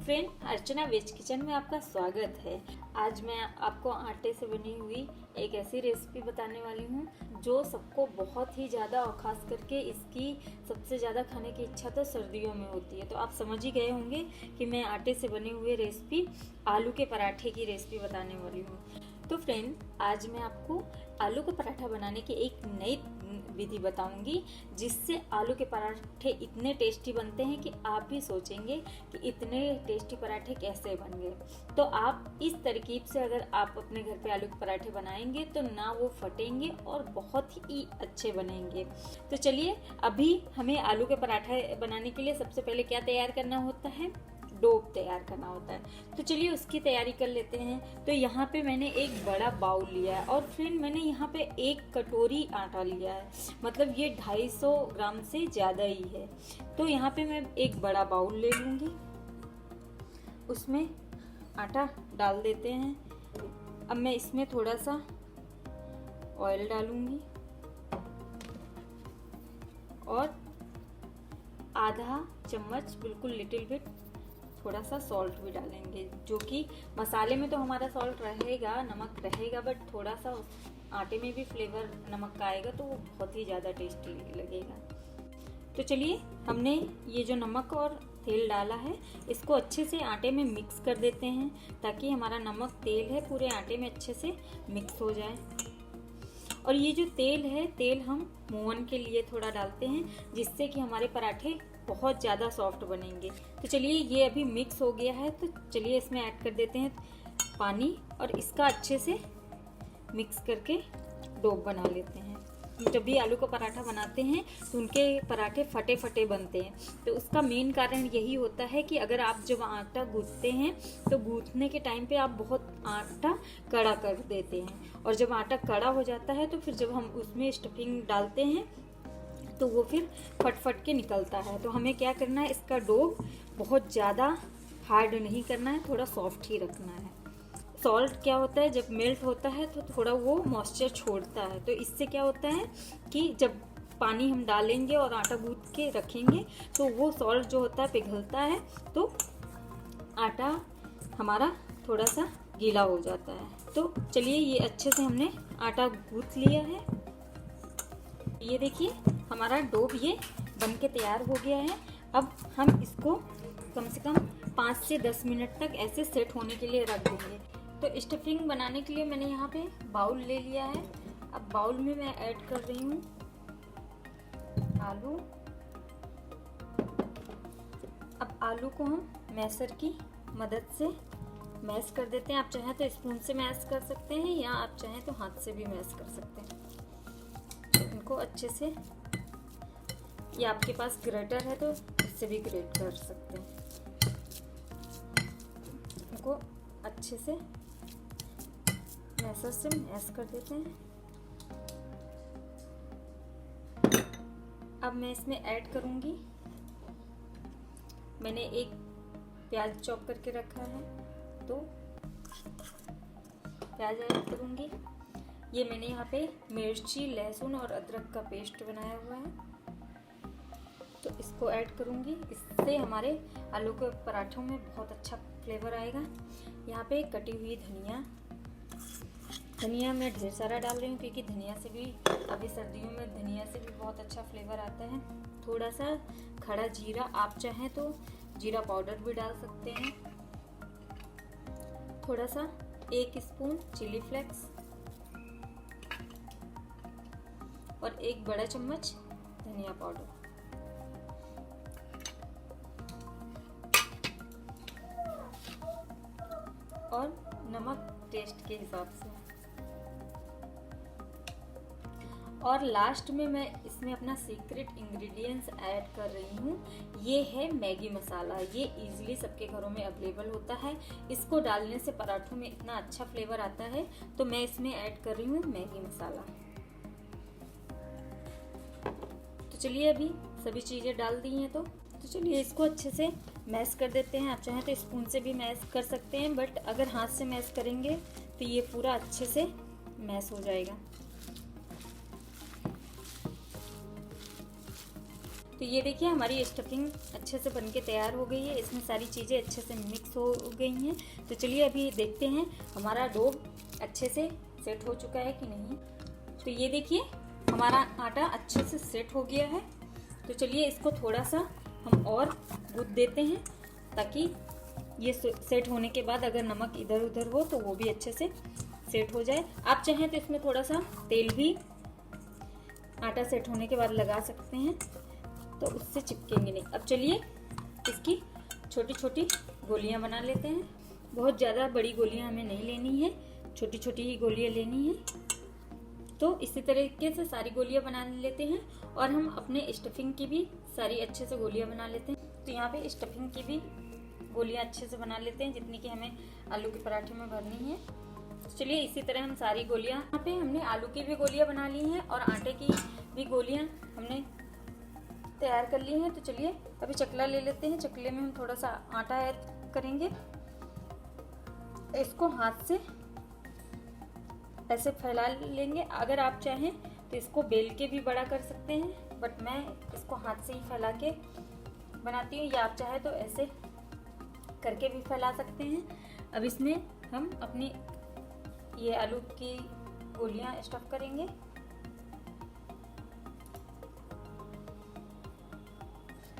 Friend, अर्चना veg kitchen में आपका स्वागत है। आज मैं आपको आटे से बनी हुई एक ऐसी रेसिपी बताने वाली हूँ जो सबको बहुत ही ज़्यादा और ख़ास करके इसकी सबसे ज़्यादा खाने की इच्छा तो सर्दियों में होती है। तो आप समझ ही गए होंगे कि मैं आटे से बनी हुई रेसिपी आलू के पराठे की रेसिपी बताने वाली हूँ। तो फ्रेंड, आज मैं आपको आलू का पराठा बनाने की एक नई विधि बताऊंगी जिससे आलू के पराठे इतने टेस्टी बनते हैं कि आप भी सोचेंगे कि इतने टेस्टी पराठे कैसे बन गए। तो आप इस तरकीब से अगर आप अपने घर पे आलू के पराठे बनाएंगे तो ना वो फटेंगे और बहुत ही अच्छे बनेंगे। तो चलिए, अभी हमें आलू के पराठे बनाने के लिए सबसे पहले क्या तैयार करना होता है, डो तैयार करना होता है। तो चलिए उसकी तैयारी कर लेते हैं। तो यहाँ पे मैंने एक बड़ा बाउल लिया है और फ्रेंड मैंने यहाँ पे एक कटोरी आटा लिया है, मतलब ये 250 ग्राम से ज़्यादा ही है। तो यहाँ पे मैं एक बड़ा बाउल ले लूँगी, उसमें आटा डाल देते हैं। अब मैं इसमें थोड़ा सा ऑयल डालूँगी और आधा चम्मच, बिल्कुल लिटिल बिट, थोड़ा सा सॉल्ट भी डालेंगे, जो कि मसाले में तो हमारा सॉल्ट रहेगा, नमक रहेगा, बट थोड़ा सा आटे में भी फ्लेवर नमक का आएगा तो वो बहुत ही ज़्यादा टेस्टी लगेगा। तो चलिए, हमने ये जो नमक और तेल डाला है इसको अच्छे से आटे में मिक्स कर देते हैं ताकि हमारा नमक तेल है पूरे आटे में अच्छे से मिक्स हो जाए। और ये जो तेल है, तेल हम मोहन के लिए थोड़ा डालते हैं जिससे कि हमारे पराठे बहुत ज़्यादा सॉफ्ट बनेंगे। तो चलिए, ये अभी मिक्स हो गया है, तो चलिए इसमें ऐड कर देते हैं पानी और इसका अच्छे से मिक्स करके डो बना लेते हैं। जब भी आलू का पराठा बनाते हैं तो उनके पराठे फटे फटे बनते हैं। तो उसका मेन कारण यही होता है कि अगर आप जब आटा गूंथते हैं तो गूंथने के टाइम पे आप बहुत आटा कड़ा कर देते हैं, और जब आटा कड़ा हो जाता है तो फिर जब हम उसमें स्टफिंग डालते हैं तो वो फिर फट फट के निकलता है। तो हमें क्या करना है, इसका डो बहुत ज़्यादा हार्ड नहीं करना है, थोड़ा सॉफ्ट ही रखना है। सॉल्ट क्या होता है, जब मेल्ट होता है तो थोड़ा वो मॉइस्चर छोड़ता है, तो इससे क्या होता है कि जब पानी हम डालेंगे और आटा गूंथ के रखेंगे तो वो सॉल्ट जो होता है पिघलता है, तो आटा हमारा थोड़ा सा गीला हो जाता है। तो चलिए, ये अच्छे से हमने आटा गूंथ लिया है। ये देखिए, हमारा डो ये बन के तैयार हो गया है। अब हम इसको कम से कम 5 से 10 मिनट तक ऐसे सेट होने के लिए रख देंगे। तो स्टफिंग बनाने के लिए मैंने यहाँ पे बाउल ले लिया है। अब बाउल में मैं ऐड कर रही हूँ आलू। अब आलू को हम मैशर की मदद से मैश कर देते हैं। आप चाहें तो स्पून से मैश कर सकते हैं या आप चाहें तो हाथ से भी मैश कर सकते हैं। इनको अच्छे से, या आपके पास ग्रेटर है तो इससे भी ग्रेट कर सकते हैं। इनको अच्छे से मैशर से मैश कर देते हैं। अब मैं इसमें ऐड करूंगी, मैंने एक प्याज चॉप करके रखा है तो प्याज ऐड करूंगी। ये मैंने यहाँ पे मिर्ची, लहसुन और अदरक का पेस्ट बनाया हुआ है, तो इसको ऐड करूंगी। इससे हमारे आलू के पराठों में बहुत अच्छा फ्लेवर आएगा। यहाँ पे कटी हुई धनिया मैं ढेर सारा डाल रही हूँ क्योंकि धनिया से भी, अभी सर्दियों में धनिया से भी बहुत अच्छा फ्लेवर आता है। थोड़ा सा खड़ा जीरा, आप चाहें तो जीरा पाउडर भी डाल सकते हैं। थोड़ा सा 1 स्पून चिली फ्लेक्स और 1 बड़ा चम्मच धनिया पाउडर। और नमक टेस्ट के हिसाब से। और लास्ट में मैं इसमें अपना सीक्रेट इंग्रेडिएंट्स ऐड कर रही हूँ, ये है मैगी मसाला। ये इजीली सबके घरों में अवेलेबल होता है। इसको डालने से पराठों में इतना अच्छा फ्लेवर आता है, तो मैं इसमें ऐड कर रही हूँ मैगी मसाला। तो चलिए, अभी सभी चीज़ें डाल दी हैं तो चलिए इसको अच्छे से मैश कर देते हैं। आप चाहें तो स्पून से भी मैश कर सकते हैं, बट अगर हाथ से मैश करेंगे तो ये पूरा अच्छे से मैश हो जाएगा। तो ये देखिए हमारी स्टफिंग अच्छे से बनके तैयार हो गई है, इसमें सारी चीज़ें अच्छे से मिक्स हो गई हैं। तो चलिए अभी देखते हैं हमारा डो अच्छे से सेट हो चुका है कि नहीं। तो ये देखिए हमारा आटा अच्छे से सेट हो गया है। तो चलिए इसको थोड़ा सा हम और गूंथ देते हैं ताकि ये सेट होने के बाद अगर नमक इधर उधर हो तो वो भी अच्छे से सेट हो जाए। आप चाहें तो इसमें थोड़ा सा तेल भी आटा सेट होने के बाद लगा सकते हैं, तो उससे चिपकेंगे नहीं। अब चलिए इसकी छोटी छोटी गोलियां बना लेते हैं। बहुत ज़्यादा बड़ी गोलियां हमें नहीं लेनी है, छोटी छोटी ही गोलियां लेनी है। तो इसी तरीके से सारी गोलियां बना लेते हैं और हम अपने स्टफिंग की भी सारी अच्छे से गोलियां बना लेते हैं। तो यहाँ पे स्टफिंग की भी गोलियां अच्छे से बना लेते हैं जितनी कि हमें आलू के पराठे में भरनी है। तो चलिए इसी तरह हम सारी गोलियां, यहाँ पे हमने आलू की भी गोलियां बना ली हैं और आटे की भी गोलियां हमने तैयार कर ली हैं। तो चलिए अभी चकला ले लेते हैं। चकले में हम थोड़ा सा आटा ऐड करेंगे, इसको हाथ से ऐसे फैला लेंगे। अगर आप चाहें तो इसको बेल के भी बड़ा कर सकते हैं, बट मैं इसको हाथ से ही फैला के बनाती हूँ, या आप चाहे तो ऐसे करके भी फैला सकते हैं। अब इसमें हम अपनी ये आलू की गोलियां स्टफ करेंगे।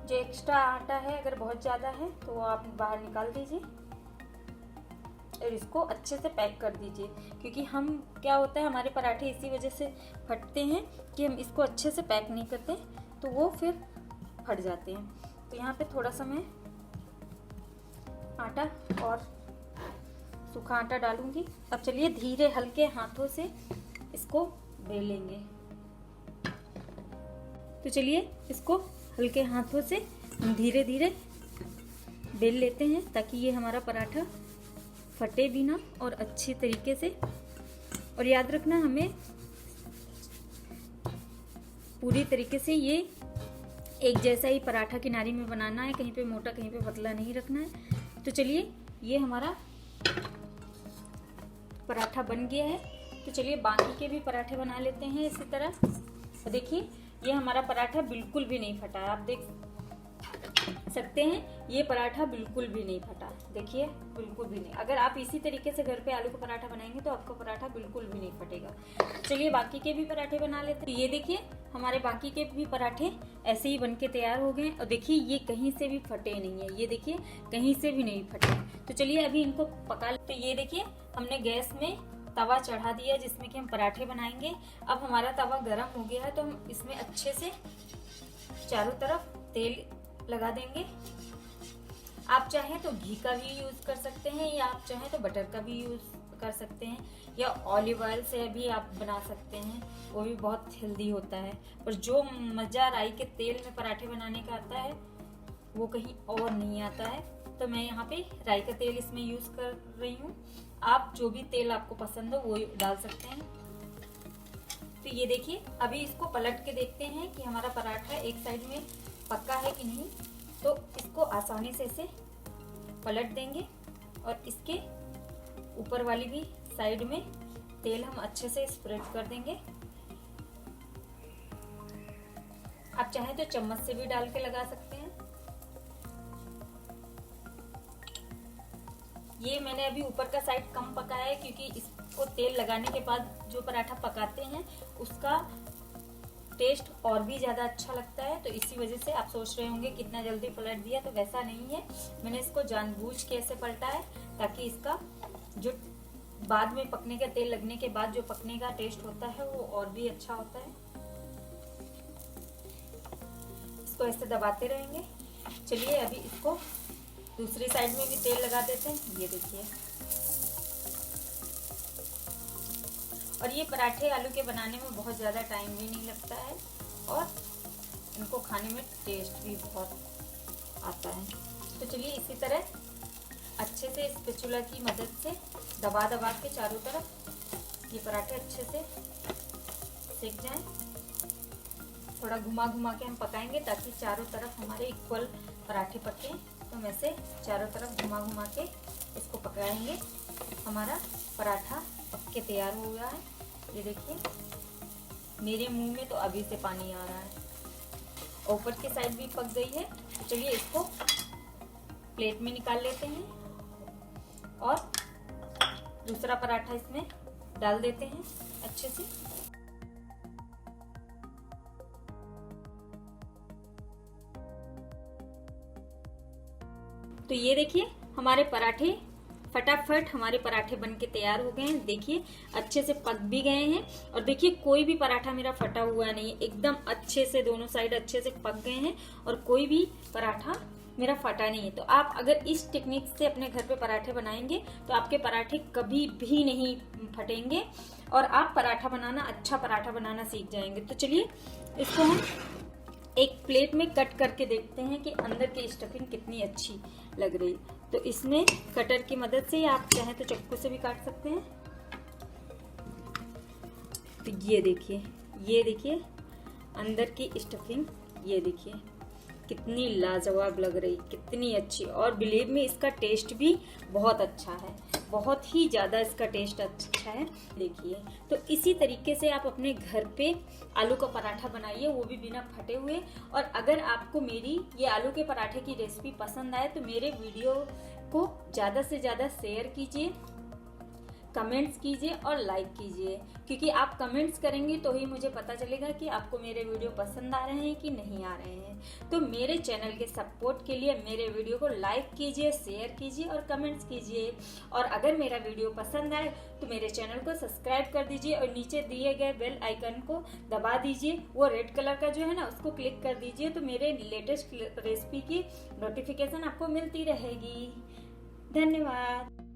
जो एक्स्ट्रा आटा है अगर बहुत ज़्यादा है तो वो आप बाहर निकाल दीजिए और इसको अच्छे से पैक कर दीजिए, क्योंकि हम क्या होता है हमारे पराठे इसी वजह से फटते हैं कि हम इसको अच्छे से पैक नहीं करते, तो वो फिर फट जाते हैं। तो यहाँ पे थोड़ा सा मैं आटा और सूखा आटा डालूंगी। अब चलिए धीरे हल्के हाथों से इसको बेलेंगे। तो चलिए इसको हल्के हाथों से हम धीरे धीरे बेल लेते हैं ताकि ये हमारा पराठा फटे भी ना और अच्छी तरीके से। और याद रखना हमें पूरी तरीके से ये एक जैसा ही पराठा किनारी में बनाना है, कहीं पे मोटा कहीं पे पतला नहीं रखना है। तो चलिए ये हमारा पराठा बन गया है। तो चलिए बाकी के भी पराठे बना लेते हैं इसी तरह। तो देखिए ये हमारा पराठा बिल्कुल भी नहीं फटा है, आप देख सकते हैं ये पराठा बिल्कुल भी नहीं फटा, देखिए बिल्कुल भी नहीं। अगर आप इसी तरीके से घर पे आलू का पराठा बनाएंगे तो आपका पराठा बिल्कुल भी नहीं फटेगा। चलिए बाकी के भी पराठे बना लेते हैं। ये देखिए हमारे बाकी के भी पराठे ऐसे ही बनके तैयार हो गए और देखिए ये कहीं से भी फटे नहीं है, ये देखिए कहीं से भी नहीं फटे। तो चलिए अभी इनको पका। तो ये देखिए हमने गैस में तवा चढ़ा दिया जिसमें कि हम पराठे बनाएंगे। अब हमारा तवा गर्म हो गया है तो हम इसमें अच्छे से चारों तरफ तेल लगा देंगे। आप चाहें तो घी का भी यूज कर सकते हैं, या आप चाहें तो बटर का भी यूज कर सकते हैं, या ऑलिव ऑयल से भी आप बना सकते हैं, वो भी बहुत हेल्दी होता है। पर जो मजा राई के तेल में पराठे बनाने का आता है वो कहीं और नहीं आता है। तो मैं यहाँ पे राई का तेल इसमें यूज कर रही हूँ। आप जो भी तेल आपको पसंद हो वो डाल सकते हैं। तो ये देखिए अभी इसको पलट के देखते हैं कि हमारा पराठा एक साइड में पक्का है कि नहीं। तो इसको आसानी से इसे पलट देंगे और इसके ऊपर वाली भी साइड में तेल हम अच्छे से स्प्रेड कर देंगे। आप चाहें तो चम्मच से भी डाल के लगा सकते हैं। ये मैंने अभी ऊपर का साइड कम पकाया है क्योंकि इसको तेल लगाने के बाद जो पराठा पकाते हैं उसका टेस्ट और भी ज़्यादा अच्छा लगता है। तो इसी वजह से आप सोच रहे होंगे कितना जल्दी पलट दिया, तो वैसा नहीं है। मैंने इसको जानबूझ के ऐसे पलटा है ताकि इसका जो बाद में पकने का, तेल लगने के बाद जो पकने का टेस्ट होता है वो और भी अच्छा होता है। इसको ऐसे दबाते रहेंगे। चलिए अभी इसको दूसरी साइड में भी तेल लगा देते हैं। ये देखिए, और ये पराठे आलू के बनाने में बहुत ज़्यादा टाइम भी नहीं लगता है और इनको खाने में टेस्ट भी बहुत आता है। तो चलिए इसी तरह अच्छे से स्पैचुला की मदद से दबा दबा के चारों तरफ ये पराठे अच्छे से सेक जाएं। थोड़ा घुमा घुमा के हम पकाएंगे ताकि चारों तरफ हमारे इक्वल पराठे पकें। तो हम ऐसे चारों तरफ घुमा घुमा के इसको पकाएंगे। हमारा पराठा पक के तैयार हो गया है। ये देखिए मेरे मुंह में तो अभी से पानी आ रहा है ऊपर की साइड भी पक गई है। तो चलिए इसको प्लेट में निकाल लेते हैं और दूसरा पराठा इसमें डाल देते हैं अच्छे से। तो ये देखिए हमारे पराठे फटाफट हमारे पराठे बनके तैयार हो गए हैं। देखिए अच्छे से पक भी गए हैं और देखिए कोई भी पराठा मेरा फटा हुआ नहीं है, एकदम अच्छे से दोनों साइड अच्छे से पक गए हैं और कोई भी पराठा मेरा फटा नहीं है। तो आप अगर इस टेक्निक से अपने घर पे पराठे बनाएंगे तो आपके पराठे कभी भी नहीं फटेंगे और आप पराठा बनाना, अच्छा पराठा बनाना सीख जाएंगे। तो चलिए इसको हम एक प्लेट में कट करके देखते हैं कि अंदर की स्टफिंग कितनी अच्छी लग रही। तो इसमें कटर की मदद से आप चाहें तो चाकू से भी काट सकते हैं। तो ये देखिए अंदर की स्टफिंग, ये देखिए कितनी लाजवाब लग रही, कितनी अच्छी। और बिलीव में इसका टेस्ट भी बहुत अच्छा है, बहुत ही ज़्यादा इसका टेस्ट अच्छा है। देखिए तो इसी तरीके से आप अपने घर पे आलू का पराठा बनाइए, वो भी बिना फटे हुए। और अगर आपको मेरी ये आलू के पराठे की रेसिपी पसंद आए तो मेरे वीडियो को ज़्यादा से ज़्यादा शेयर कीजिए, कमेंट्स कीजिए और लाइक कीजिए, क्योंकि आप कमेंट्स करेंगे तो ही मुझे पता चलेगा कि आपको मेरे वीडियो पसंद आ रहे हैं कि नहीं आ रहे हैं। तो मेरे चैनल के सपोर्ट के लिए मेरे वीडियो को लाइक कीजिए, शेयर कीजिए और कमेंट्स कीजिए। और अगर मेरा वीडियो पसंद आए तो मेरे चैनल को सब्सक्राइब कर दीजिए और नीचे दिए गए बेल आइकन को दबा दीजिए, वो रेड कलर का जो है ना उसको क्लिक कर दीजिए, तो मेरे लेटेस्ट रेसिपी की नोटिफिकेशन आपको मिलती रहेगी। धन्यवाद।